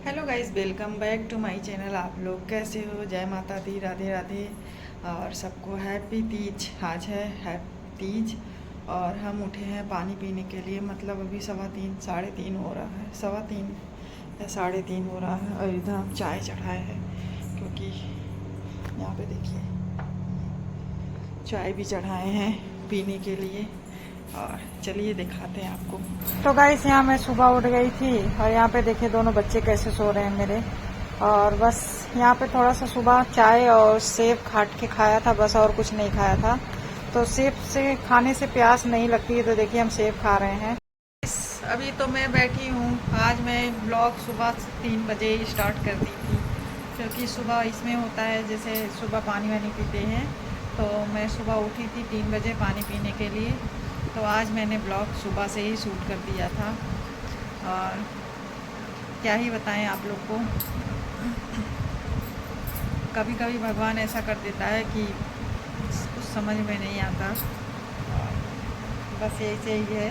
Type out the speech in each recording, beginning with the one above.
Hello guys, welcome back to my channel. आप लोग कैसे हो? जय माता दी, राधे राधे। और सबको हैप्पी तीज। आज है हैप्पी तीज और हम उठे हैं पानी पीने के लिए। मतलब अभी 3:15 3:30 हो रहा है, 3:15 या 3:30 हो रहा है। और इधर हम चाय चढ़ाए हैं क्योंकि यहाँ पे देखिए चाय भी चढ़ाए हैं पीने के लिए। और चलिए दिखाते हैं आपको। तो गाइस, यहाँ मैं सुबह उठ गई थी और यहाँ पे देखिए दोनों बच्चे कैसे सो रहे हैं मेरे। और बस यहाँ पे थोड़ा सा सुबह चाय और सेब काट के खाया था बस, और कुछ नहीं खाया था। तो सेब से खाने से प्यास नहीं लगती है, तो देखिए हम सेब खा रहे हैं। अभी तो मैं बैठी हूँ। आज मैं ब्लॉग सुबह 3 बजे ही स्टार्ट कर दी थी क्योंकि सुबह इसमें होता है जैसे सुबह पानी वानी पीते हैं। तो मैं सुबह उठी थी 3 बजे पानी पीने के लिए। तो आज मैंने ब्लॉग सुबह से ही शूट कर दिया था। और क्या ही बताएं आप लोग को, कभी कभी भगवान ऐसा कर देता है कि कुछ समझ में नहीं आता। और बस ऐसे ही है,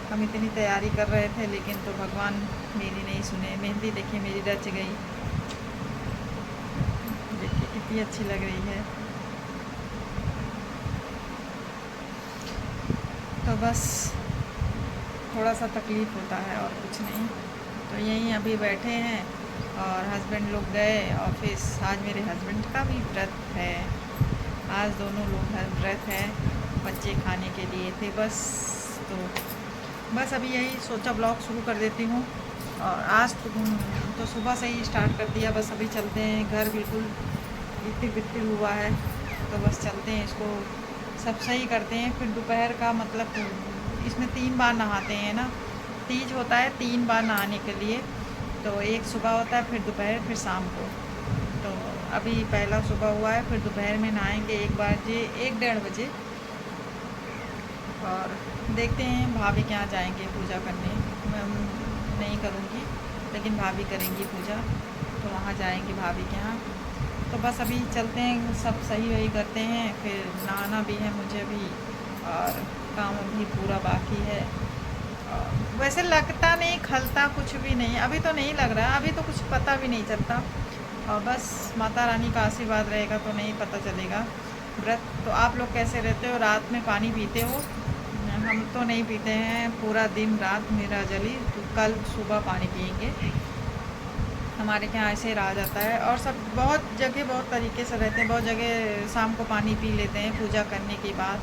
हम इतनी तैयारी कर रहे थे लेकिन तो भगवान मेरी नहीं सुने। मेहंदी देखिए मेरी रच गई, देखिए कितनी अच्छी लग रही है। तो बस थोड़ा सा तकलीफ़ होता है और कुछ नहीं। तो यहीं अभी बैठे हैं और हस्बैंड लोग गए ऑफिस। आज मेरे हस्बैंड का भी व्रत है। आज दोनों लोग व्रत है, बच्चे खाने के लिए थे बस। तो बस अभी यही सोचा ब्लॉग शुरू कर देती हूँ। और आज तो सुबह से ही स्टार्ट कर दिया। बस अभी चलते हैं, घर बिल्कुल इत्ती बित्ती हुआ है। तो बस चलते हैं, इसको सब सही करते हैं। फिर दोपहर का मतलब इसमें 3 बार नहाते हैं ना। तीज होता है 3 बार नहाने के लिए। तो एक सुबह होता है, फिर दोपहर, फिर शाम को। तो अभी पहला सुबह हुआ है, फिर दोपहर में नहाएंगे 1 बजे 1-1:30 बजे। और देखते हैं भाभी के यहाँ जाएंगे पूजा करने। मैं नहीं करूँगी लेकिन भाभी करेंगी पूजा, तो वहाँ जाएंगे भाभी के यहाँ। तो बस अभी चलते हैं, सब सही वही करते हैं। फिर नहाना भी है मुझे अभी और काम अभी पूरा बाकी है। और वैसे लगता नहीं, खलता कुछ भी नहीं, अभी तो नहीं लग रहा, अभी तो कुछ पता भी नहीं चलता। और बस माता रानी का आशीर्वाद रहेगा तो नहीं पता चलेगा। व्रत तो आप लोग कैसे रहते हो? रात में पानी पीते हो? हम तो नहीं पीते हैं, पूरा दिन रात मेरा जली। तो कल सुबह पानी पियेंगे। हमारे यहाँ ऐसे रहा जाता है। और सब बहुत जगह बहुत तरीके से रहते हैं, बहुत जगह शाम को पानी पी लेते हैं पूजा करने के बाद।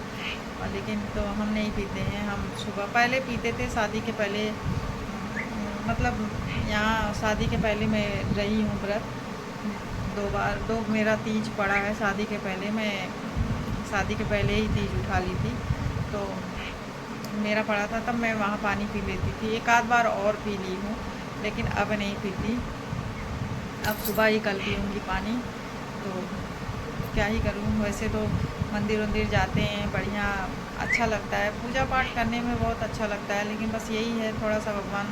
और लेकिन तो हम नहीं पीते हैं, हम सुबह पहले पीते थे शादी के पहले। मतलब यहाँ शादी के पहले मैं रही हूँ व्रत 2 बार। 2 मेरा तीज पड़ा है शादी के पहले। मैं शादी के पहले ही तीज उठा ली थी, तो मेरा पड़ा था तब मैं वहाँ पानी पी लेती थी। 1 आध बार और पी ली हूँ लेकिन अब नहीं पीती। अब सुबह ही कल पीऊँगी पानी। तो क्या ही करूँ, वैसे तो मंदिर वंदिर जाते हैं, बढ़िया अच्छा लगता है, पूजा पाठ करने में बहुत अच्छा लगता है। लेकिन बस यही है, थोड़ा सा भगवान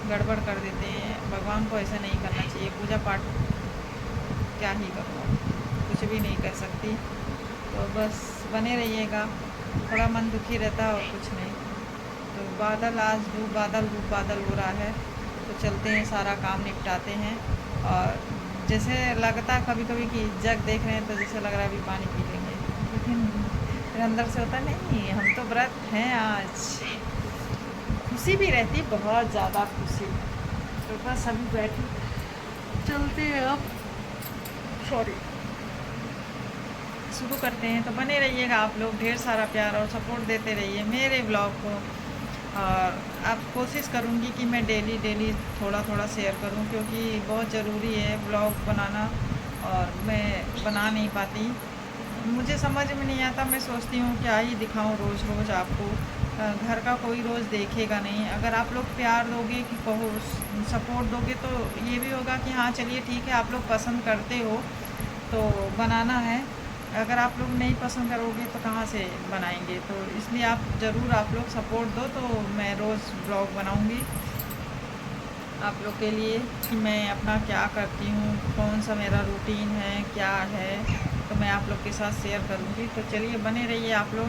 गड़बड़ कर देते हैं। भगवान को ऐसा नहीं करना चाहिए पूजा पाठ। क्या ही करूँ, कुछ भी नहीं कर सकती। तो बस बने रहिएगा, थोड़ा मन दुखी रहता है और कुछ नहीं। तो बादल, आज धूप बादल हो रहा है। तो चलते हैं, सारा काम निपटाते हैं। और जैसे लगता है कभी कभी कि जग देख रहे हैं तो जैसे लग रहा है अभी पानी पी लेंगे, लेकिन फिर अंदर से होता नहीं, हम तो व्रत हैं आज। खुशी भी रहती, बहुत ज़्यादा खुशी। तो बस अभी बैठी, चलते हैं अब, सॉरी, शुरू करते हैं। तो बने रहिएगा आप लोग, ढेर सारा प्यार और सपोर्ट देते रहिए मेरे ब्लॉग को। और अब कोशिश करूँगी कि मैं डेली थोड़ा थोड़ा शेयर करूँ क्योंकि बहुत ज़रूरी है ब्लॉग बनाना। और मैं बना नहीं पाती, मुझे समझ में नहीं आता। मैं सोचती हूँ क्या ही दिखाऊँ रोज़ रोज़ आपको। घर का कोई रोज़ देखेगा नहीं। अगर आप लोग प्यार दोगे, कि कहो सपोर्ट दोगे, तो ये भी होगा कि हाँ चलिए ठीक है, आप लोग पसंद करते हो तो बनाना है। अगर आप लोग नहीं पसंद करोगे तो कहाँ से बनाएंगे? तो इसलिए आप ज़रूर आप लोग सपोर्ट दो, तो मैं रोज़ ब्लॉग बनाऊँगी आप लोग के लिए कि मैं अपना क्या करती हूँ, कौन सा मेरा रूटीन है, क्या है। तो मैं आप लोग के साथ शेयर करूँगी। तो चलिए बने रहिए आप लोग,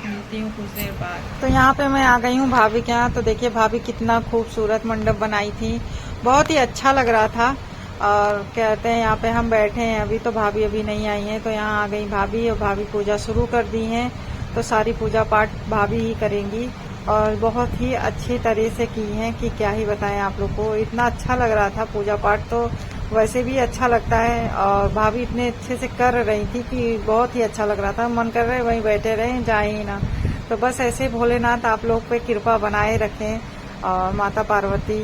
मिलती हूँ कुछ देर बाद। तो यहाँ पे मैं आ गई हूँ भाभी के यहाँ। तो देखिए भाभी कितना खूबसूरत मंडप बनाई थी बहुत ही अच्छा लग रहा था। और कहते हैं यहाँ पे हम बैठे हैं अभी, तो भाभी अभी नहीं आई हैं, तो यहाँ आ गई भाभी और भाभी पूजा शुरू कर दी हैं। तो सारी पूजा पाठ भाभी ही करेंगी और बहुत ही अच्छी तरह से की हैं कि क्या ही बताएं आप लोग को। इतना अच्छा लग रहा था पूजा पाठ, तो वैसे भी अच्छा लगता है और भाभी इतने अच्छे से कर रही थी कि बहुत ही अच्छा लग रहा था। मन कर रहे वहीं बैठे रहें, जाए ही ना। तो बस ऐसे भोलेनाथ आप लोग पे कृपा बनाए रखें और माता पार्वती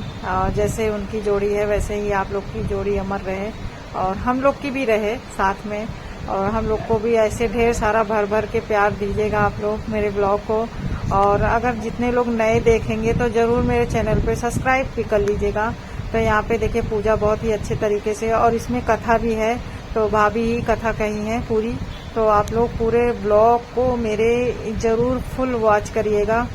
जैसे उनकी जोड़ी है वैसे ही आप लोग की जोड़ी अमर रहे और हम लोग की भी रहे साथ में। और हम लोग को भी ऐसे ढेर सारा भर भर के प्यार दीजिएगा आप लोग मेरे ब्लॉग को। और अगर जितने लोग नए देखेंगे तो ज़रूर मेरे चैनल पे सब्सक्राइब भी कर लीजिएगा। तो यहाँ पे देखिए पूजा बहुत ही अच्छे तरीके से, और इसमें कथा भी है, तो भाभी ही कथा कही है पूरी। तो आप लोग पूरे ब्लॉग को मेरे ज़रूर फुल वॉच करिएगा।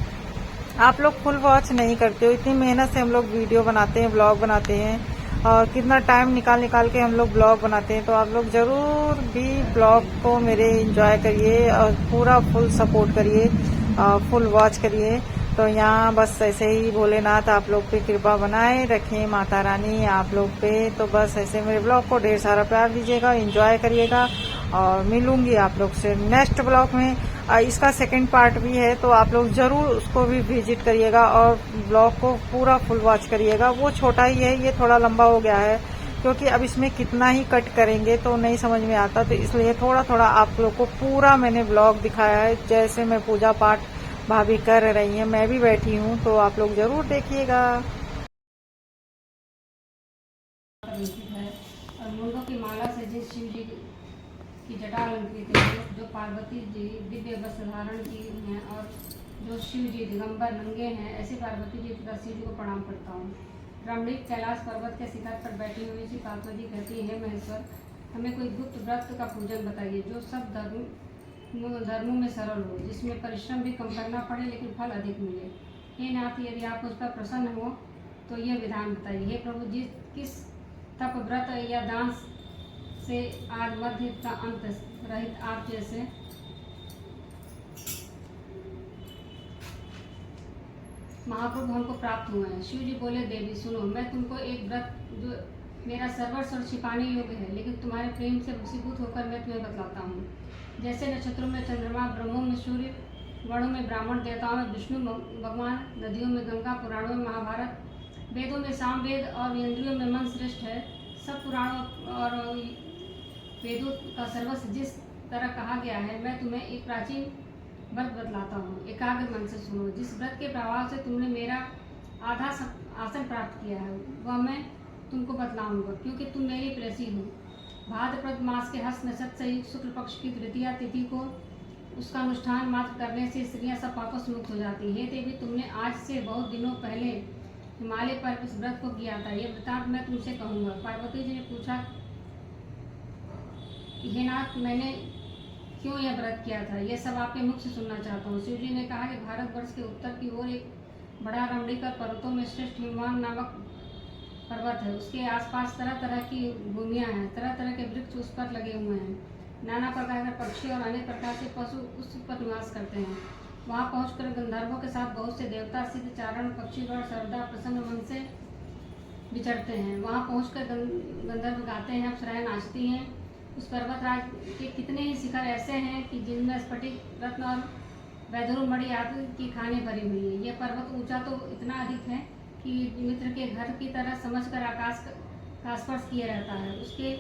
आप लोग फुल वॉच नहीं करते हो, इतनी मेहनत से हम लोग वीडियो बनाते हैं, ब्लॉग बनाते हैं और कितना टाइम निकाल निकाल के हम लोग ब्लॉग बनाते हैं। तो आप लोग ज़रूर भी ब्लॉग को मेरे एंजॉय करिए और पूरा फुल सपोर्ट करिए, फुल वॉच करिए। तो यहाँ बस ऐसे ही भोलेनाथ आप लोग पे कृपा बनाए रखें, माता रानी आप लोग पे। तो बस ऐसे मेरे ब्लॉग को ढेर सारा प्यार दीजिएगा, एंजॉय करिएगा और मिलूंगी आप लोग से नेक्स्ट ब्लॉग में। इसका सेकंड पार्ट भी है, तो आप लोग जरूर उसको भी विजिट करिएगा और ब्लॉग को पूरा फुल वॉच करिएगा। वो छोटा ही है, ये थोड़ा लंबा हो गया है क्योंकि अब इसमें कितना ही कट करेंगे तो नहीं समझ में आता, तो इसलिए थोड़ा थोड़ा आप लोग को पूरा मैंने ब्लॉग दिखाया है। जैसे मैं पूजा पाठ भाभी कर रही हैं, मैं भी बैठी हूँ, तो आप लोग जरूर देखिएगा। और मुंडों की माला से जिस शिव जी की जटा अलंकृत है, जो पार्वती जी दिव्य वस्त्र धारण की हैं और जो शिव जी दिगंबर नंगे हैं, ऐसे पार्वती जी तथा शिव जी को प्रणाम करता हूँ। रमणीक कैलाश पर्वत के शिखर पर बैठी हुई श्री पार्वती कहती है, महेश्वर हमें कोई गुप्त व्रत का पूजन बताइए जो सब धर्मों में सरल हो, जिसमें परिश्रम भी कम करना पड़े लेकिन फल अधिक मिले। हे नाथ, यदि आप मुझ पर प्रसन्न हो तो यह विधान बताइए। हे प्रभु, किस तप व्रत या दान से आज मध्य का अंत रहित आप जैसे महाप्रभु हमको प्राप्त हुए हैं। शिव जी बोले, देवी सुनो, मैं तुमको एक व्रत जो मेरा सर्वस्व और छिपाने योग्य है, लेकिन तुम्हारे प्रेम से वशीभूत होकर मैं तुम्हें बतलाता हूँ। जैसे नक्षत्रों में चंद्रमा, ब्रह्मों में सूर्य, वर्णों में ब्राह्मण, देवताओं में विष्णु भगवान, नदियों में गंगा, पुराणों में महाभारत, वेदों में सामवेद और इंद्रियों में मन श्रेष्ठ है। सब पुराणों और वेदों का सर्वस्व जिस तरह कहा गया है, मैं तुम्हें एक प्राचीन व्रत बतलाता हूँ। एकाग्र मन से सुनो। जिस व्रत के प्रभाव से तुमने मेरा आधा आसन प्राप्त किया है वह मैं तुमको बतलाऊंगा, क्योंकि तुम मेरी प्रेसी हो। भाद्रपद मास के हस्त नक्षत्र से युक्त शुक्ल पक्ष की तृतीया तिथि को उसका अनुष्ठान मात्र करने से स्त्रियां सब पापों से मुक्त हो जाती है। देवी, तुमने आज से बहुत दिनों पहले हिमालय पर इस व्रत को किया था, यह वृतांत मैं तुमसे कहूँगा। पार्वती जी ने पूछा, हे नाथ, मैंने क्यों यह व्रत किया था, यह सब आपके मुख से सुनना चाहता हूँ। शिव जी ने कहा कि भारतवर्ष के उत्तर की ओर एक बड़ा रमणीकर पर्वतों में श्रेष्ठ हिमवान नामक पर्वत है। उसके आसपास तरह तरह की भूमियाँ हैं, तरह तरह के वृक्ष उस पर लगे हुए हैं। नाना प्रकार के पक्षी और अनेक प्रकार के पशु उस पर निवास करते हैं। वहाँ पहुंचकर गंधर्वों के साथ बहुत से देवता, सिद्ध, चारण, पक्षीगण सर्वदा प्रसन्न मन से विचरते हैं। वहाँ पहुंचकर गंधर्व गाते हैं, अप्सराएं नाचती हैं। उस पर्वतराज के कितने ही शिखर ऐसे हैं कि जिनमें स्फटिक, रत्न और वैदुरमणि आदि की खानें भरी हुई हैं। यह पर्वत ऊंचा तो इतना अधिक है कि मित्र के घर की तरह समझकर आकाश का स्पर्श किया रहता है। उसके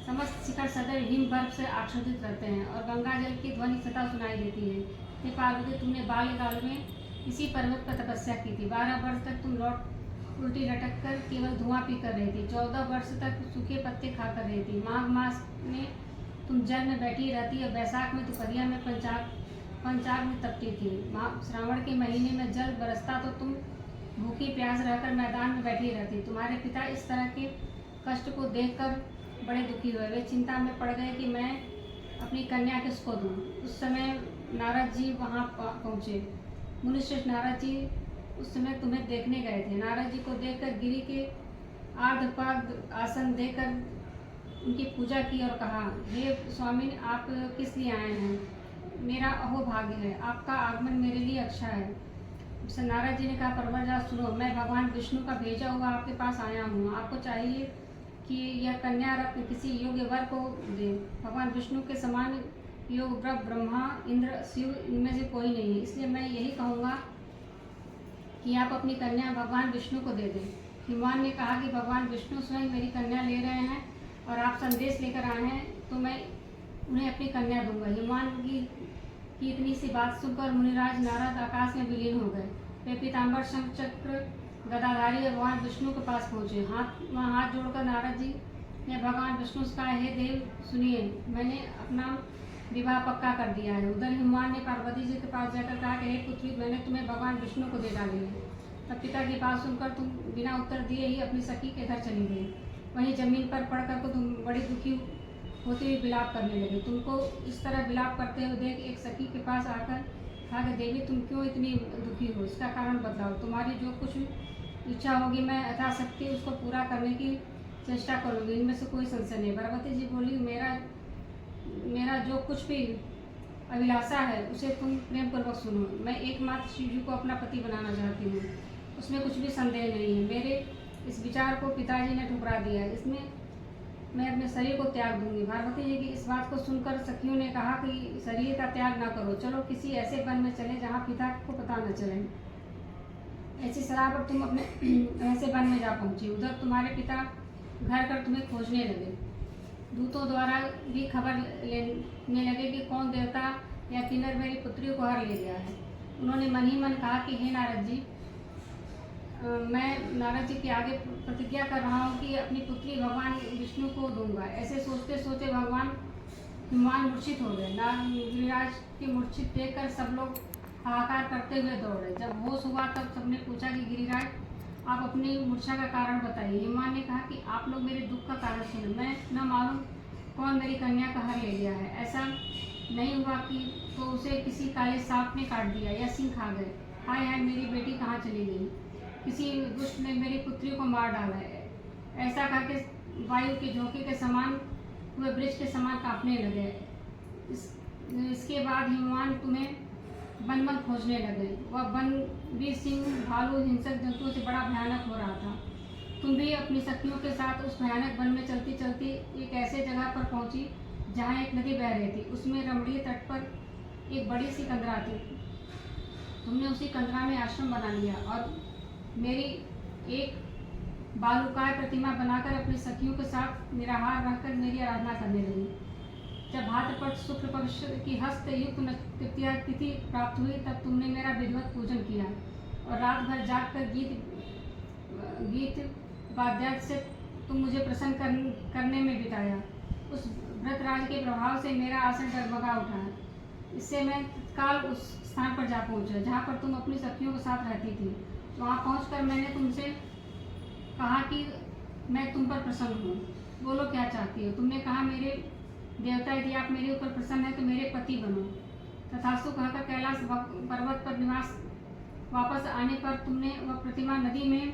समस्त शिखर सदैव हिम बर्फ से आच्छादित रहते हैं और गंगा जल की ध्वनि सदा सुनाई देती है। हे पार्वती, तुमने बाल्यकाल में इसी पर्वत पर तपस्या की थी। 12 वर्ष तक तुम उल्टी लटक कर केवल धुआं पी कर रही थी। 14 वर्ष तक सूखे पत्ते खा कर रही थी। माघ मास में तुम जल में बैठी रहती और बैसाख में दोपहरिया में पंचाग में तपती थी। श्रावण के महीने में जल बरसता तो तुम भूखी प्यास रहकर मैदान में बैठी रहती। तुम्हारे पिता इस तरह के कष्ट को देखकर बड़े दुखी हुए। वे चिंता में पड़ गए कि मैं अपनी कन्या किसको दूं। उस समय नारद जी वहां पहुंचे। मुनिश्रेष्ठ नारद जी उस समय तुम्हें देखने गए थे। नारद जी को देखकर गिरी के आर्धपाद आसन देकर उनकी पूजा की और कहा, हे स्वामी, आप किस लिए आए हैं? मेरा अहोभाग्य है, आपका आगमन मेरे लिए अच्छा है। नारद जी ने कहा, परवरजा सुनो, मैं भगवान विष्णु का भेजा हुआ आपके पास आया हूँ। आपको चाहिए कि यह कन्या रत्न किसी योग्य वर को दे। भगवान विष्णु के समान योग ब्रह्मा, इंद्र, शिव इनमें से कोई नहीं है। इसलिए मैं यही कहूँगा कि आप अपनी कन्या भगवान विष्णु को दे दें। हिमवान ने कहा कि भगवान विष्णु स्वयं मेरी कन्या ले रहे हैं और आप संदेश लेकर आए हैं, तो मैं उन्हें अपनी कन्या दूंगा। हिमवान की इतनी सी बात सुनकर मुनिराज नारद आकाश में विलीन हो गए। वे पीताम्बर, शंख चक्र, गदाधारी और भगवान विष्णु के पास पहुँचे। वहाँ हाथ जोड़कर नारद जी ने भगवान विष्णु से कहा, हे देव सुनिए, मैंने अपना विवाह पक्का कर दिया है। उधर हिमवान ने पार्वती जी के पास जाकर कहा कि हे पुत्री, मैंने तुम्हें भगवान विष्णु को दे डाली है। तब पिता की बात सुनकर तुम बिना उत्तर दिए ही अपनी सखी के घर चली गई। वहीं जमीन पर पड़कर को तुम बड़ी दुखी होते हुए विलाप करने लगे। तुमको इस तरह विलाप करते हुए देख एक सखी के पास आकर कहा कि देवी, तुम क्यों इतनी दुखी हो, इसका कारण बताओ। तुम्हारी जो कुछ इच्छा होगी मैं यथाशक्ति उसको पूरा करने की चेष्टा करूँगी, इनमें से कोई संशय नहीं। पार्वती जी बोली, मेरा जो कुछ भी अभिलाषा है उसे तुम प्रेम पूर्वक सुनो। मैं एकमात्र शिव जी को अपना पति बनाना चाहती हूँ, उसमें कुछ भी संदेह नहीं है। मेरे इस विचार को पिताजी ने ठुकरा दिया, इसमें मैं अपने शरीर को त्याग दूंगी। पार्वती जी की इस बात को सुनकर सखियों ने कहा कि शरीर का त्याग ना करो, चलो किसी ऐसे वन में चले जहाँ पिता को पता न चले। ऐसी सलाह पर तुम अपने ऐसे वन में जा पहुँची। उधर तुम्हारे पिता घर कर तुम्हें खोजने लगे। दूतों द्वारा भी खबर लेने लगे कि कौन देवता या किन्नर मेरी पुत्री को हर ले गया है। उन्होंने मन ही मन कहा कि हे नारद जी, मैं नारद जी के आगे प्रतिज्ञा कर रहा हूँ कि अपनी पुत्री भगवान विष्णु को दूंगा। ऐसे सोचते सोचते भगवान हिमवान मूर्छित हो गए। गिरिराज के मूर्छित देखकर सब लोग हाहाकार करते हुए दौड़े। जब होश हुआ तब सबने पूछा कि गिरिराज, आप अपनी मूर्छा का कारण बताइए। हिमवान ने कहा कि आप लोग मेरे दुख का कारण सुने। मैं न मालूम कौन मेरी कन्या का हर ले गया है। ऐसा नहीं हुआ कि तो उसे किसी काले सांप ने काट दिया या सिंह खा गए। हाय हाय, मेरी बेटी कहाँ चली गई, किसी दुष्ट ने मेरी पुत्री को मार डाला है। ऐसा करके वायु के झोंके के समान वे वृक्ष के समान कांपने लगे। इसके बाद हिमवान तुम्हें वन वन खोजने लगे। वह वन भी सिंह, भालू, हिंसक जंतुओं से बड़ा भयानक हो रहा था। तुम भी अपनी सखियों के साथ उस भयानक वन में चलती चलती एक ऐसे जगह पर पहुंची जहां एक नदी बह रही थी। उसमें रमणीय तट पर एक बड़ी सी कंदरा थी। तुमने उसी कंदरा में आश्रम बना लिया और मेरी एक बालुकाय प्रतिमा बनाकर अपनी सखियों के साथ निराहार रहकर मेरी आराधना करने लगी। जब भाद्रपद शुक्ल पक्ष की हस्त युक्त तृतीया तिथि प्राप्त हुई तब तुमने मेरा विधिवत पूजन किया और रात भर जागकर गीत वाद्यात से तुम मुझे प्रसन्न करने में बिताया। उस व्रतराज के प्रभाव से मेरा आसन डगमगा उठा। इससे मैं तत्काल उस स्थान पर जा पहुंचा जहाँ पर तुम अपनी सखियों के साथ रहती थी। वहाँ पहुंचकर मैंने तुमसे कहा कि मैं तुम पर प्रसन्न हूँ, बोलो क्या चाहती हो। तुमने कहा, मेरे देवता, यदि आप मेरे ऊपर प्रसन्न हैं तो मेरे पति बनो। तथास्तु कहकर कैलाश पर्वत पर निवास वापस आने पर तुमने वह प्रतिमा नदी में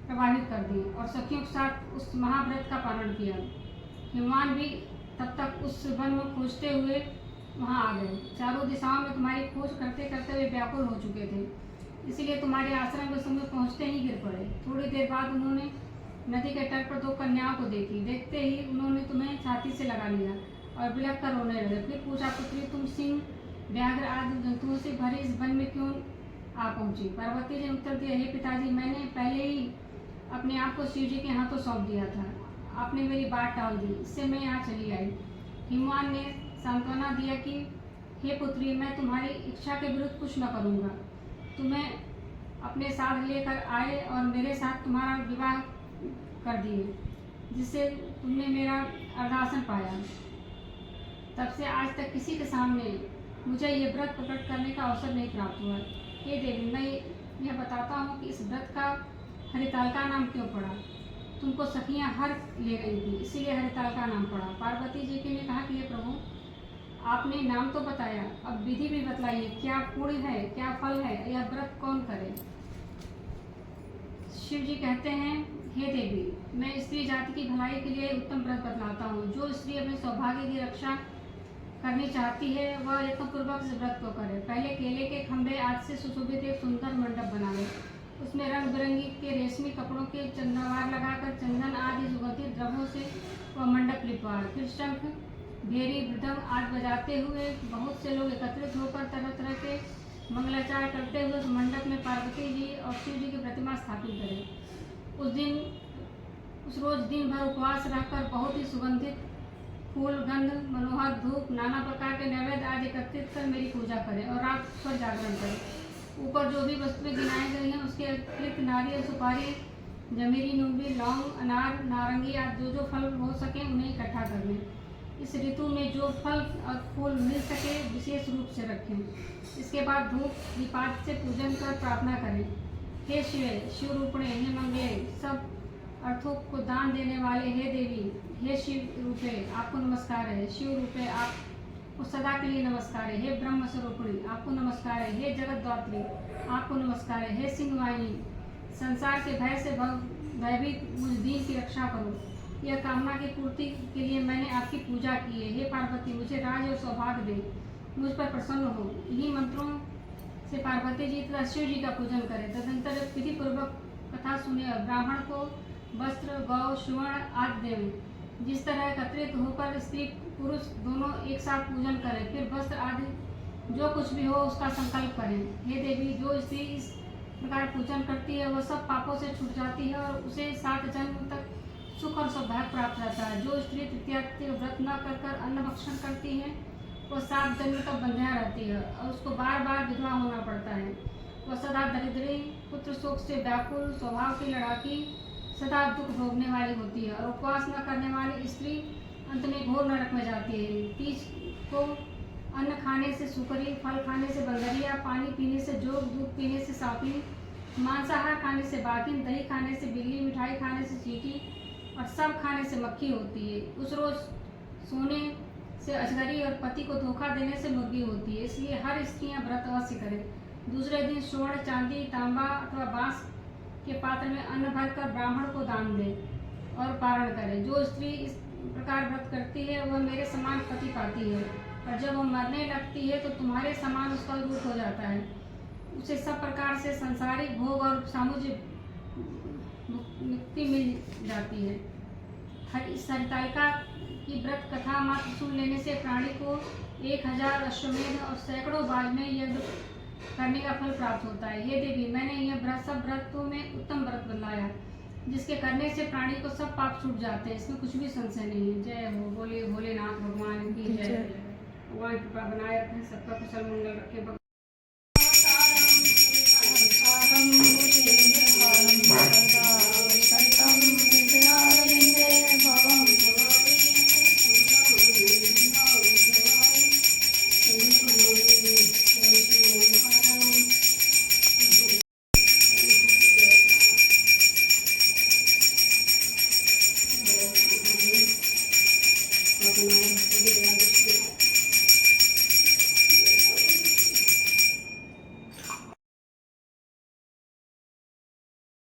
प्रवाहित कर दी और सखियों के साथ उस महाव्रत का पालन किया। हिमवान भी तब तक उस वन में खोजते हुए वहाँ आ गए। चारों दिशाओं में तुम्हारी खोज करते करते वे व्याकुल हो चुके थे, इसीलिए तुम्हारे आश्रम के समय पहुँचते ही गिर पड़े। थोड़ी देर बाद उन्होंने नदी के तट पर दो कन्याओं को देखी। देखते ही उन्होंने तुम्हें छाती से लगा लिया और बिलख कर रोने लगे। फिर पूछा, पुत्री, तुम सिंह, व्याघ्र आदि जंतुओं से भरे इस वन में क्यों आ पहुंची? पार्वती ने उत्तर दिया, हे पिताजी, मैंने पहले ही अपने आप को शिव जी के हाथों सौंप दिया था। आपने मेरी बात टाल दी, इससे मैं यहाँ चली आई। हिमवान ने सांत्वना दिया कि हे पुत्री, मैं तुम्हारी इच्छा के विरुद्ध कुछ न करूँगा। तुम्हें अपने साथ लेकर आए और मेरे साथ तुम्हारा विवाह कर दिए, जिससे तुमने मेरा अर्धासन पाया। तब से आज तक किसी के सामने मुझे ये व्रत प्रकट करने का अवसर नहीं प्राप्त हुआ। हे देवी, मैं यह बताता हूँ कि इस व्रत का हरितालिका नाम क्यों पड़ा। तुमको सखियाँ हर ले रही थी, इसीलिए हरितालिका नाम पड़ा। पार्वती जी ने कहा कि हे प्रभु, आपने नाम तो बताया, अब विधि भी बतलाइए, क्या पुण्य है, क्या फल है, यह व्रत कौन करे। शिव जी कहते हैं, हे देवी, मैं स्त्री जाति की भलाई के लिए उत्तम व्रत बतलाता हूँ। जो स्त्री अपने सौभाग्य की रक्षा करनी चाहती है वह यत्नपूर्वक इस व्रत को करे। पहले केले के खंभे आज से सुशोभित एक सुंदर मंडप बनावे, उसमें रंग बिरंगी के रेशमी कपड़ों के चंद्रवार लगाकर चंदन आदि सुगंधित द्रव्यों से वह मंडप लिपवाए। फिर शंख, भेरी, मृदंग आदि बजाते हुए बहुत से लोग एकत्रित होकर तरह तरह के मंगलाचार करते हुए उस मंडप में पार्वती जी और शिव जी की प्रतिमा स्थापित करें। उस रोज दिन भर उपवास रहकर बहुत ही सुगंधित फूल, गंध, मनोहर धूप, नाना प्रकार के नैवेद्य आदि एकत्रित कर मेरी पूजा करें और रात भर जागरण करें। ऊपर जो भी वस्तुएं गिनाई गई हैं उसके अतिरिक्त नारियल, सुपारी, जमीरी, नुंबी, लौंग, अनार, नारंगी आदि जो फल हो सके उन्हें इकट्ठा कर लें। इस ऋतु में जो फल और फूल मिल सके विशेष रूप से रखें। इसके बाद धूप दीपात से पूजन कर प्रार्थना करें। हे शिव, शिव रूपणे, हे मंगले, सब अर्थों को दान देने वाले हे देवी, हे शिव रूपे आपको नमस्कार है। शिव रूपे आपको सदा के लिए नमस्कार है। हे ब्रह्म स्वरूपिणी आपको नमस्कार है। हे जगत दात्री आपको नमस्कार है। हे सिंह वाहिनी, संसार के भय से भयभीत मुझ दीन की रक्षा करो। यह कामना की पूर्ति के लिए मैंने आपकी पूजा की है। हे पार्वती, मुझे राज और सौभाग्य दे, मुझ पर प्रसन्न हो। इन्हीं मंत्रों से पार्वती जी तथा शिव जी का पूजन करें। तदंतर विधि पूर्वक कथा सुने और ब्राह्मण को वस्त्र, गौ, सुवर्ण आदि देवें। जिस तरह एकत्रित होकर स्त्री पुरुष दोनों एक साथ पूजन करें। फिर वस्त्र आदि जो कुछ भी हो उसका संकल्प करें। हे देवी, जो स्त्री इस प्रकार पूजन करती है वह सब पापों से छूट जाती है और उसे 7 जन्म तक सुख और सौभाग्य प्राप्त रहता है। जो स्त्री तृतीया व्रत न कर अन्न भक्षण करती है वह 7 जन्म तक बंध्या रहती है और उसको बार बार विधवा होना पड़ता है। वह सदा दरिद्री, पुत्र शोक से व्याकुल, स्वभाव की लड़ाकी, सदा दुख भोगने वाली होती है और उपवास न करने वाली स्त्री अंत में घोर नरक में जाती है। तीज को अन्न खाने से सुकरी, फल खाने से बंदरिया, पानी पीने से जोग, दूध पीने से सांपली, मांसाहार खाने से बाघिन, दही खाने से बिल्ली, मिठाई खाने से चींटी और सब खाने से मक्खी होती है। उस रोज सोने से अजगरी और पति को धोखा देने से मुर्गी होती है। इसलिए हर स्त्रियां व्रत अवश्य करें। दूसरे दिन स्वर्ण, चांदी, तांबा अथवा बांस के पात्र में अन्न भरकर ब्राह्मण को दान दे और पारण करे। जो स्त्री इस प्रकार व्रत करती है वह मेरे समान पति पाती है और जब वह मरने लगती है तो तुम्हारे समान उसका रूप हो जाता है। उसे सब प्रकार से सांसारिक भोग और सामुजिक मुक्ति मिल जाती है। इस हरितालिका की व्रत कथा मात्र सुन लेने से प्राणी को 1000 अश्वमेध और सैकड़ों बाजने यज्ञ करने का फल प्राप्त होता है। हे देवी, मैंने यह सब व्रतों में उत्तम व्रत बताया जिसके करने से प्राणी को सब पाप छूट जाते हैं। इसमें कुछ भी संशय नहीं है। जय हो। बोलिए भोलेनाथ भगवान की जय। भगवान कृपा बनाए रखें, सबका कुशल मंगल रखे।